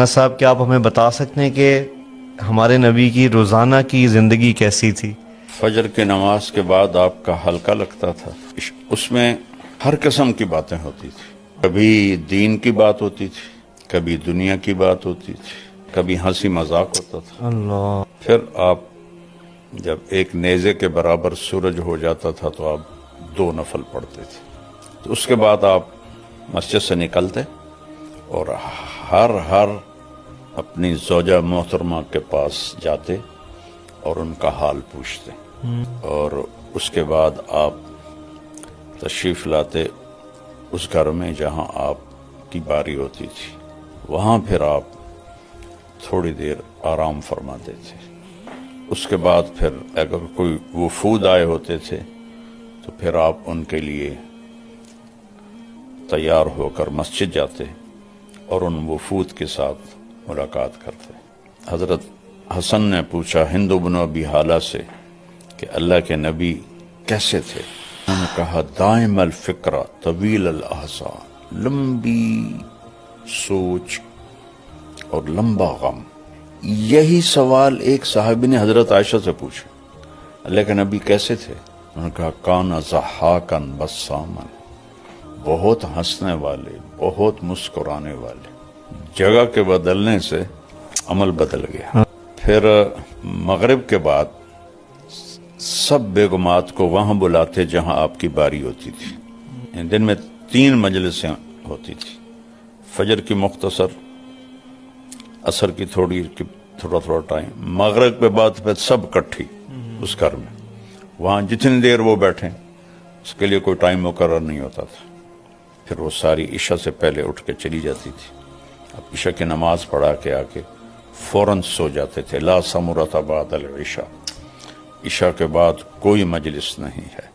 صاحب کیا آپ ہمیں بتا سکتے ہیں کہ ہمارے نبی کی روزانہ کی زندگی کیسی تھی؟ فجر کی نماز کے بعد آپ کا حلقہ لگتا تھا، اس میں ہر قسم کی باتیں ہوتی تھی. کبھی دین کی بات ہوتی تھی، کبھی دنیا کی بات ہوتی تھی، کبھی ہنسی مذاق ہوتا تھا. اللہ. پھر آپ جب ایک نیزے کے برابر سورج ہو جاتا تھا تو آپ 2 نفل پڑھتے تھے. تو اس کے بعد آپ مسجد سے نکلتے اور ہر اپنی زوجہ محترمہ کے پاس جاتے اور ان کا حال پوچھتے، اور اس کے بعد آپ تشریف لاتے اس گھر میں جہاں آپ کی باری ہوتی تھی. وہاں پھر آپ تھوڑی دیر آرام فرماتے تھے. اس کے بعد پھر اگر کوئی وفود آئے ہوتے تھے تو پھر آپ ان کے لیے تیار ہو کر مسجد جاتے اور ان وفود کے ساتھ ملاقات کرتے. حضرت حسن نے پوچھا ہند بن ابی حالہ سے کہ اللہ کے نبی کیسے تھے؟ انہوں نے کہا دائم الفکرہ طویل الاحسان، لمبی سوچ اور لمبا غم. یہی سوال ایک صحابی نے حضرت عائشہ سے پوچھا اللہ کے نبی کیسے تھے؟ انہوں نے کہا کان ضحاکا بساما، بہت ہنسنے والے، بہت مسکرانے والے. جگہ کے بدلنے سے عمل بدل گیا. پھر مغرب کے بعد سب بیگمات کو وہاں بلاتے جہاں آپ کی باری ہوتی تھی. دن میں 3 مجلسیں ہوتی تھی، فجر کی مختصر، عصر کی تھوڑا ٹائم، مغرب کے بعد پھر سب کٹھی اس گھر میں. وہاں جتنی دیر وہ بیٹھیں اس کے لیے کوئی ٹائم مقرر نہیں ہوتا تھا. پھر وہ ساری عشاء سے پہلے اٹھ کے چلی جاتی تھی. اب عشاء کی نماز پڑھا کے آ کے فوراً سو جاتے تھے. لا ثمرۃ بعد العشاء، عشاء کے بعد کوئی مجلس نہیں ہے.